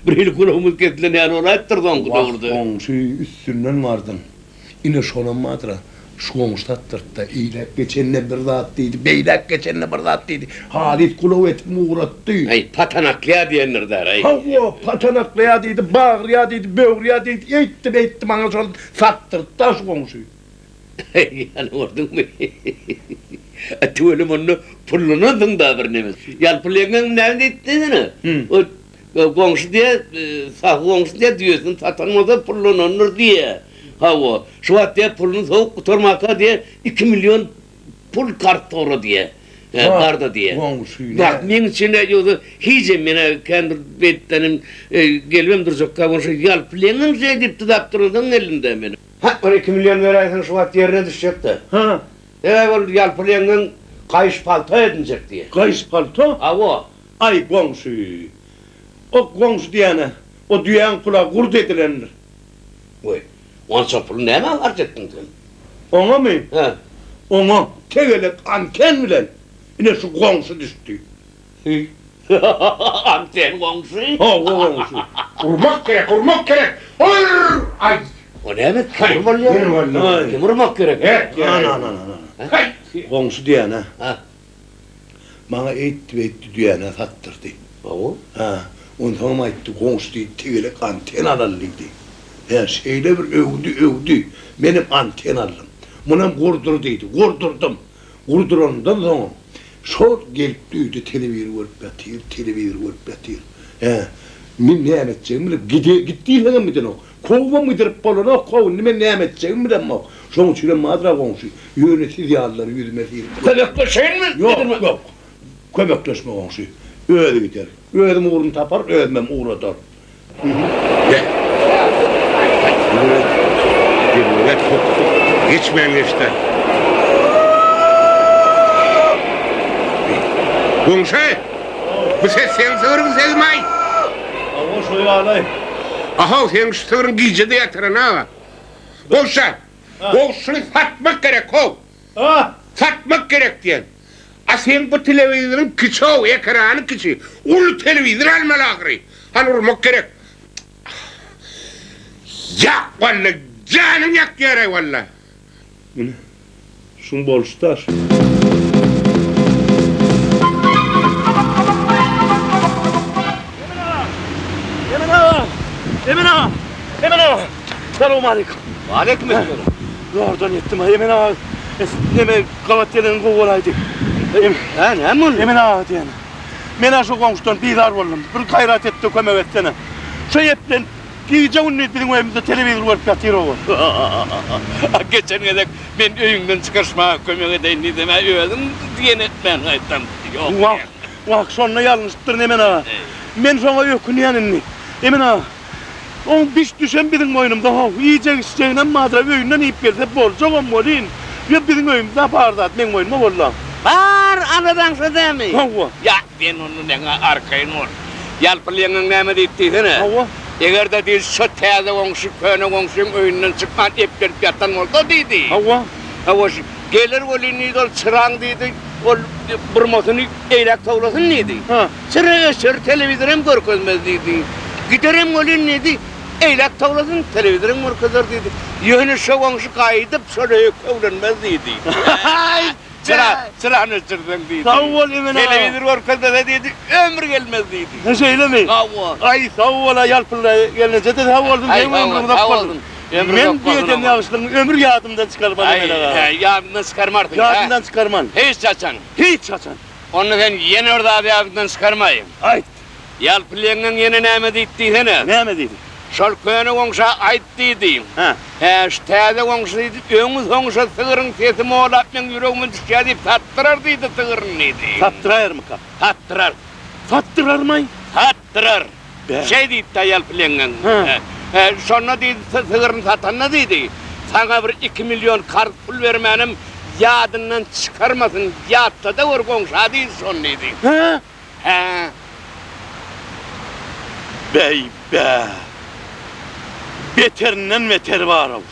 Bir kulağımız ketilen yani onu attırdım Vakt komşu üstünden vardın. Yine şonan madıra. Şu komşu tattırdı. İylek geçenine bir rahat değildi. Beylek geçenine bir rahat değildi. Halit kulağı etimi uğrattı. Ay patanaklıya diyenler der ay. Hava patanaklıya değildi, bağırıya değildi, böğrüya değildi. Eğitti bana sonra sattırdı da şu komşuyu. Yani ordun mu? Tüvelüm onu pullanadın da bir nemiz. Yalpılayan nerede ettiğini? O komşu diye, sağ komşu diye diyorsun, satanmada pullananır diye. Hava, şu at diye pulunu soğuk kuturmaka diye 2 milyon pul kart doğru diye. Karda diye. Komşuyu Bak, men içinde yolda hiç mene kendi bettenim gelmem duracak komşu yalpılayan şey deyip tudaktırıldın elinde benim. Ha, 12 milyon verirsen şu at yerine düşecekti. Ha, O yalpılayanın kayış palto edinecek diye. kayış palto. Avo. Ay komşu. O komşu diyene, o duyan kulağı kurt edilenler. Oy. Onca pulu ne mi harcattın sen? Ona mı? Ha. Ona tegelek anten bilen. Yine şu komşu düştü. Anten komşu. Ha, o komşu. Vurmak gerek. Hayır! Ay! O ne mi? Kim var Kim var ya? lan? Kim vurmak gerek? Ana. Hay. Komşu diyene, Ha. bana etti diyene sattırdı. Avo. Ha, ondan etti komşu diye tegelek anten alalıydı. Ya şeyle bir övdü. Benim anten aldım. Bunun kurdurdum. Kurdurandan sonra şor gelip televizyon vurup batıyor. He, min ne edeceğim bilip gittiği hemen miden o. Kova mıdır balona kov, ne edeceğim bilem o. Şunun için madra komşu, yönetiz yağları yüzmesi. Köpekleşen mi? Yok. Köpekleşme komşu. Öyle gider. Öğredim uğrunu tapar, öğretmem uğratar. Gel. Devlet geçmeyen işte. Komşu, bu ses senin sığırın sezmay. Ama şöyle alay. Aha, senin şu sığırın giyicede yatırın ha. Komşu, komşunu satmak gerek kov. Ha! Satmak gerek diyen. Sen bu televizyonun küçüğü, ekranı küçüğü. Ulu televizyon almalı ağrı. Hani vurmak gerek. Ya vallahi canım yak yere vallahi. Şun bolstar. Emin ağa. Selamun aleyküm. Aleyküm selam. Oradan yettim ha Emin ağa. Neme kavatların kovalaydı. Ha, ne mun? Emin ağa diyene. Men şu komşudan bidar oldum. Bir gayret etti kömek etsene. Şu yepten giyece unnettiğin o evimizde televizyon var katır o. Geçen gedek ben öyünden çıkarışma kömüğe edeyim ne deme öğüdüm diyen etmen aytan. Yok. Bak sonra yanlıştır Emin ağa. Men sana yokun yanını. Emin ağa. On biş düşen bizim oyunumda ha. İyice isteğine madra öyünden ip verse bolca on molin. Ya bizim oyunumda bardat men oyunuma bollam. Var anadan söze mi? Hava. Ya ben onun ne arkayın ol. Yalpılayanın ne deyipti ne? Hava. Eğer de değil şu teyze komşu köyüne komşunun önünden çıkman epler yatan oldu dedi. Hava. Hava gelir olin neydi ol çırağın dedi. Ol burmasını eylak tavlasın neydi? Ha. Çırağı sır televizyonum görkezmez dedi. Giderim olin neydi? Eylak tavlasın televizyonum görkezler dedi. Yönü şu komşu kaydıp şöyle kövlenmez dedi. Çırağını çırdın dedi. Sağ ol Emin ağa. Televizyon görkezler dedi. Ömür gelmez dedi. Ne söyle mi? Hava. Ay sağ ol yalpırla gelince de hava oldum. Ay, Benim ömrümü hava kapalım. oldun. Ben diyeceğim yavuşlarım ömür yağdımdan çıkarman Emin ağa. Yağdından çıkarmardın Yağdımdan çıkarman. Hiç çaçan. Hiç çaçan. Onu ben yeni orada abi yağdından çıkarmayayım. Ay. Yalpılayanın yeni neyme deyittiği ne? Ne mi dedi? Şol köyüne komşa ait deyitiyim. Ha. Şu teyze komşu deydi, ömüz komşa sığırın sesimi oğlap ben yüreğimin düşeceği deyip tattırar deydi sığırın neydi? Sattırar mı kap? Tattırar. Sattırar mı? Tattırar. Be. Şey deyip de yalpılayanın. Ha. Sonra deydi sığırın satanına deydi. Sana bir 2 milyon kart pul vermenim. Yadından çıkarmasın. Yatta da vur komşu değil son deydi. Ha? He. Bey be. Beterinden beter var o.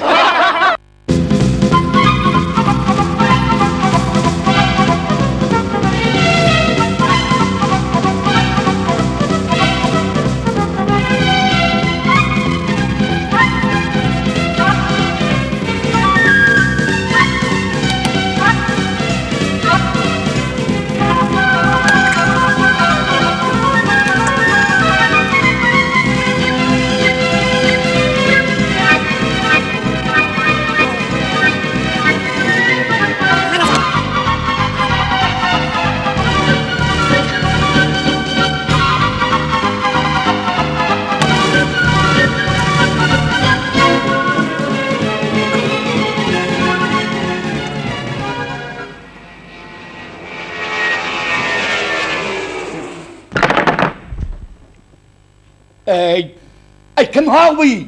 Ay kim havi?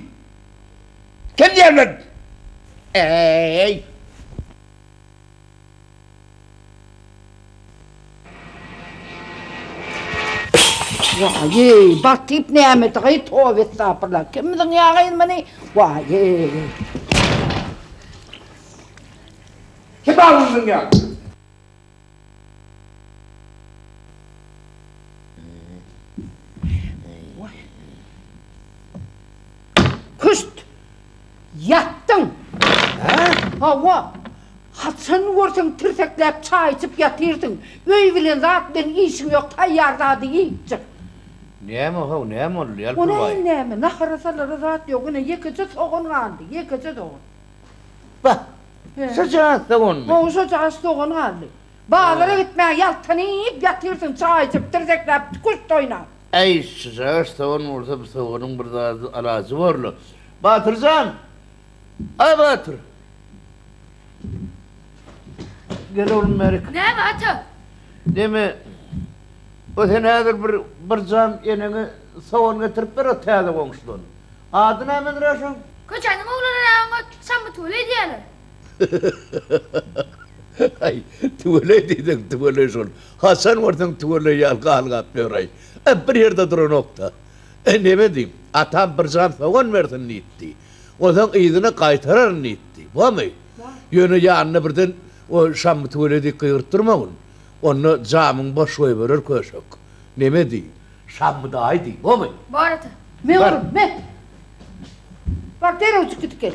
Kim yerler? Ey! Vay, batip nimet ay tove sapla. Kim dang yakin mani? Vay. Kim ağzın ya? Kust. Yattın. Hava. Hatsan görsün tirseklep çay içip yatırdın. Öy bilen zat ben işim yok tayyarda deyip. Näme haw, näme ol, ýalpy O bay. näme? Naharasalar zat yok. Ne yekice soğun kaldı. Yekice doğun. Bah, sıcağı soğunmy? O soğan soğun kaldı. Bağlara gitmeye yaltanıp yatırsın çay içip tirseklep kust oynar. Ey, sıcağı soğun olsa bu soğunun bir alacı varlı. Batırcan! Ay Batır! Gel oğlum Merik. Ne var? Deme, o sen hazır bir cam yenene soğan getirip bir öteyde konuştun. Adı ne men Raşun? Koçanın oğlanı sen mi tuğle diyorlar? Ay, tuğle dedin, tuğle şun. Hasan vardan tuğle yalga halgap yoray. Bir yerde durun nokta. Ne diyeyim? Atam bir cam soğan verdin nitti. Odan iyidine kaytarar nitti. Var mı? Yönü yanına birden o şam tuğledi kıyırttırmağın. Onu camın boş koy verir köşek. Ne diyeyim? Şam da haydi, var mı? Baratı. Me Var. oğlum me. Bak dere çıkıp gel.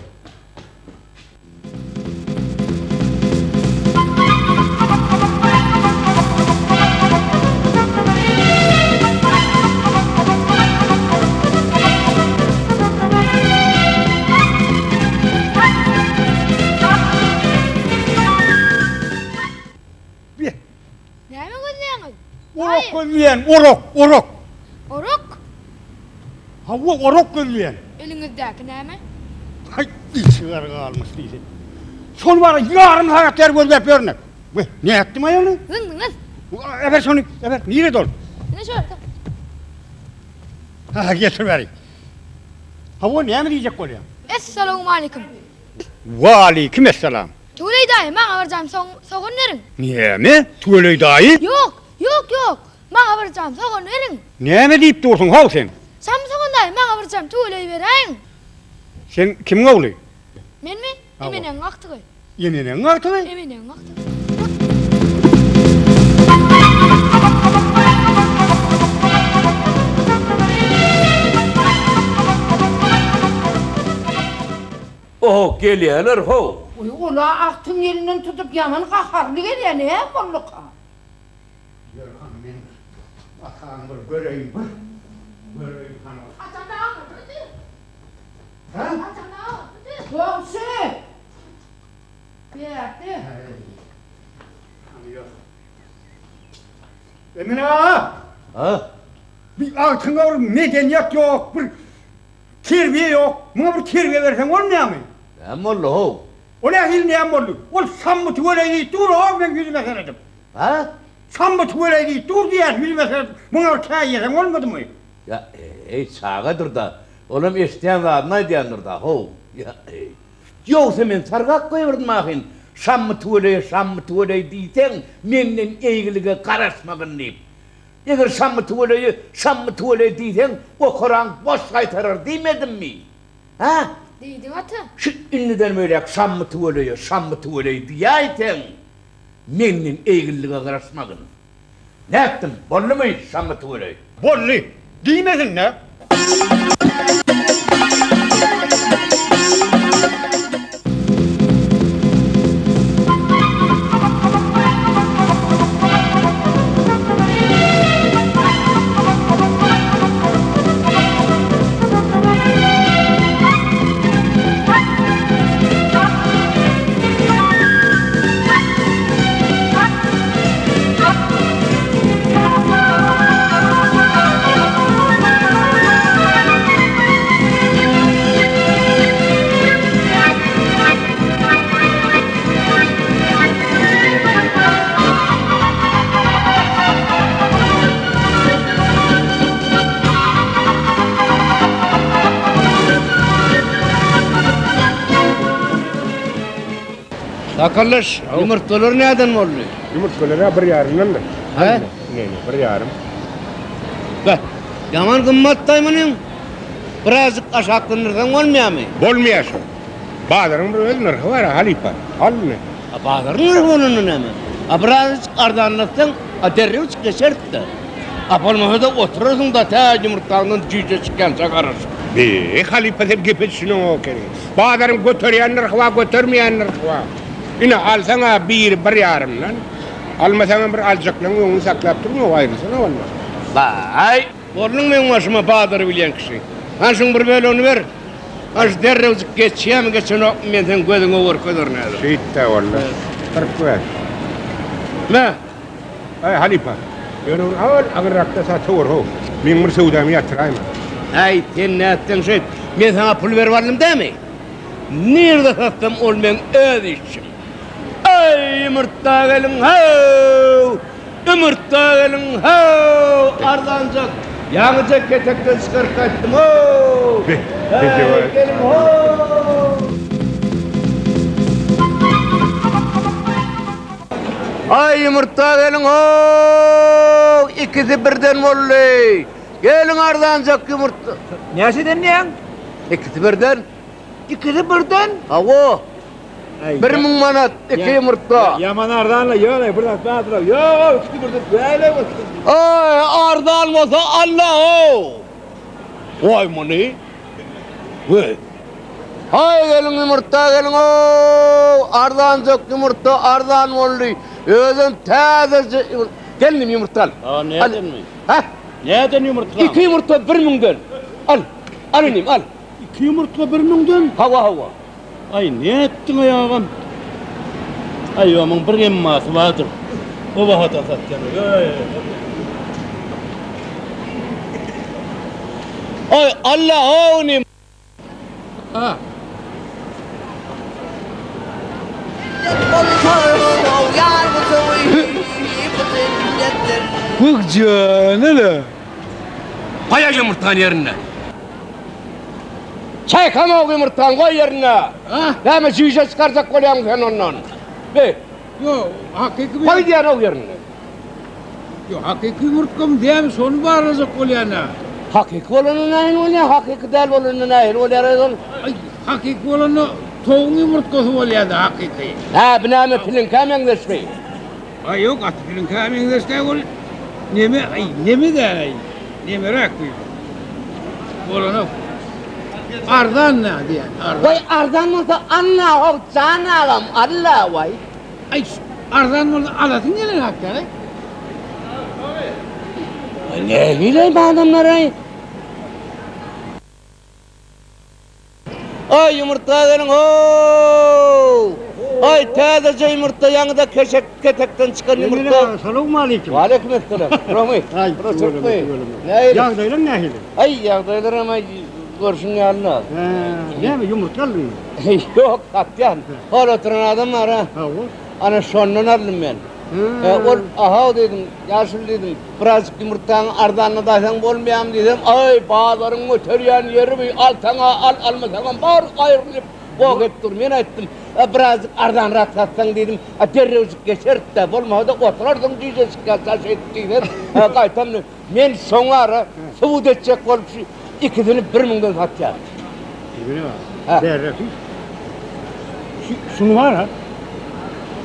Ne mi gözleyen? Orok gözleyen, orok. Oruk. Hava orok gözleyen. Elinizdeki ne mi? Hay, içiler kalmış değilsin. Son var yarın hayatlar gözlep örnek. Ne ettim ayağını? Zındınız. Efer şunu, efer. Niye dol? Ne şöyle? Ha, getir vereyim. Hava ne mi diyecek oluyor? Esselamu aleyküm. Ve aleykümselam. Tuğleyi dahi bana varacağım soğun verin. Niye mi? Tuğleyi dahi. Yok. Bana varacağım soğun verin. Ne mi deyip dursun hav sen? Sen soğun dahi bana varacağım tuğleyi verin. Sen kimin oğlu? Men mi? Hava. Eminen aktığı. Yeniden artık. Eminen aktığı. Oh, geliyorlar ho. Uy ula aktın yerinden tutup yaman kaharlı geliyor ne bolluk ha. Bakalım göreyim. Göreyim hanım. Atana hadi. Ha? Atana hadi. Komşu. Bir yerde. Emine ağa! Ha? Bir altın avrum medeniyet yok, bir terbiye yok. Buna bir terbiye versen olmuyor mu? Näme ol ho? O ne hil ne oldu? Ol sammı tuvaleydi dur o ben yüzüme seyredim. Ha? Sammı tuvaleydi dur diye yüzüme seyredim. Buna bir çay yesen olmadı mı? Ya çağıdır da. Oğlum isteyen adına diyendir da ho. Ya yoksa men sargak koyvurdum ahin. Şam tuğle diysen menden ilgiliga karışmagın deyip. Eğer şam tuğle diysen o Kur'an boş kaytarır demedim mi? Ha? Deydin atı. Şu ünlüden böyle şam tuğle diyeysen menden ilgiliga karışmagın. Ne ettin? Bollu mu şam tuğle? Bolli, değmedin ne? Sakalış, yumurtalar nereden oluyor? Yumurtkalara bir yarımdandır. He? Ne, bir yarım. Bak, yaman kımmattaymanın. Birazcık aşağılanırsan olmuyor mu? Bolmayasın. Bağdarın bir öz nırhı var, halipa. Al ne? Bağların onun hemen. Birazcık ardanlatsan, derrev geçerdi. Apolmahada oturursun da ta yumurtanın cüce çıkan çakarırsın. Halipa hep gepetsin o kere. Bağdarın götürüyen nırhı var, götürmeyen nırhı var. Yine alsana bir yarım lan. Almasana bir alacaklan onu saklap durma, ayrısına olmaz. Vay! Orlun benim başıma bağdarı bilen kişi. Hansın bir böyle onu ver. Haş derrev geçeyim geçen o men sen gözün over kadar ne? Şeyitte valla. Kırk ver. Ne? Ay halipa. Yani onu al, agar rakta satı var ho. Min bir sevdamı yatırayım. Ay sen ne ettin şey? Men sana pul ver vardım değil mi? Nerede sattım ol men ödüşüm. Ay yumurta gelin ho! Yumurta gelin ho! Ardancak. Yağıca ketekten çıkar kaçtım ho! Peki var. Gelin ho! Ay yumurta gelin ho! İkisi birden oldu. Gelin ardancak yumurta. Nereden ne? İkisi birden. İkisi birden. Havo. 1000 manat, 2 yumurta. Yaman ardanla yok, burada patron. Yok, ikisi birden böyle bak. Ay ardan olsa Allah o. Vay mani. Vay. Hay gelin yumurta gelin o. Ardancak yumurta ardan oldu. Özüm tazece gelin yumurta. Aa nereden mi? Ha? Nereden yumurtla? 2 yumurta 1000'den. Al. Al inim al. 2 yumurtla 1000'den. Hava. Ay ne ettin ayağım? Ay aman bir emması vardır. O vahat asatken. Ay Allah o nim. Ha. Bak canına. Paya yumurtanın yerine. Çaykama o yumurtanı koy yerine. Ha? Hemen şişe çıkaracak koyalım sen ondan. Be, Yok hakiki koy diyen o yerine. Yok hakiki yumurtkam diye mi sonu bağıracak olayana? Hakiki olanı neyin oluyor, hakiki değil olanı neyin oluyor. Ay hakiki olanı toğun yumurtkası olayana hakiki. Ha, biname pilin kamen geçmeyin. Ay yok atılın kamen destek ol. Nemi de ay. Nemi rakıyor. Olanı. Ardan ne diyen? Ardan. Vay ardan olsa anla o canağım Allah vay. Ay ardan oldu alasın gelin hakikaten. Ne bileyim adamlara. Ay yumurta verin ho. Ay tazece yumurta yanında ketekten çıkan yumurta. Selamun aleyküm. Aleykümselam. Rahmet. Ay, Rahmet. Ne yağdayla ne hili? Ay yağdaylar ama görüşün yanına. Ne mi yumurtalı mı? Yok hakikaten. Hal oturan adam var ha. Ha o. Ana şondan aldım ben. Ol aha dedim, yaşıl dedim. Birazcık yumurtanın ardanına daysan olmayam dedim. Ay bağların ötürüyen yeri bir altana almasana bağır ayrılıp bok et dur. Men ettim. Birazcık ardan rahatlatsan dedim. Derrevcik geçer de olmadı oturardın diyeceğiz kalsa şey dedim. Kaytam men soňara subut etjek bolup ikisini 1000'den satýar. Bilmem Ha. ha. Derrefi. Şunu var ha.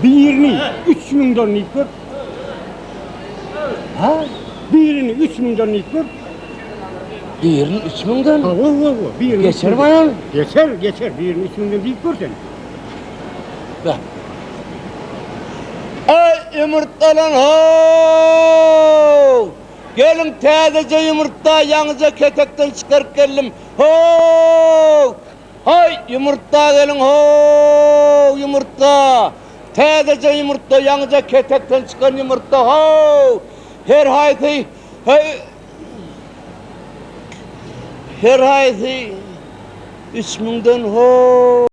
Birini 3000 don nikör. Ha? Birini 3000 don nikör. Birini 3000'den. Ha o. Birini. Geçer mi ayol? Geçer. Birini 3000 don nikör sen. Bak. Ay yumurtalan ho! Gelin tazece yumurta yanıca ketekten çıkarıp geldim. Ho! Hay yumurta gelin ho! Yumurta! Tazece yumurta yanıca ketekten çıkan yumurta ho! Her haydi her haydi 3000'den ho!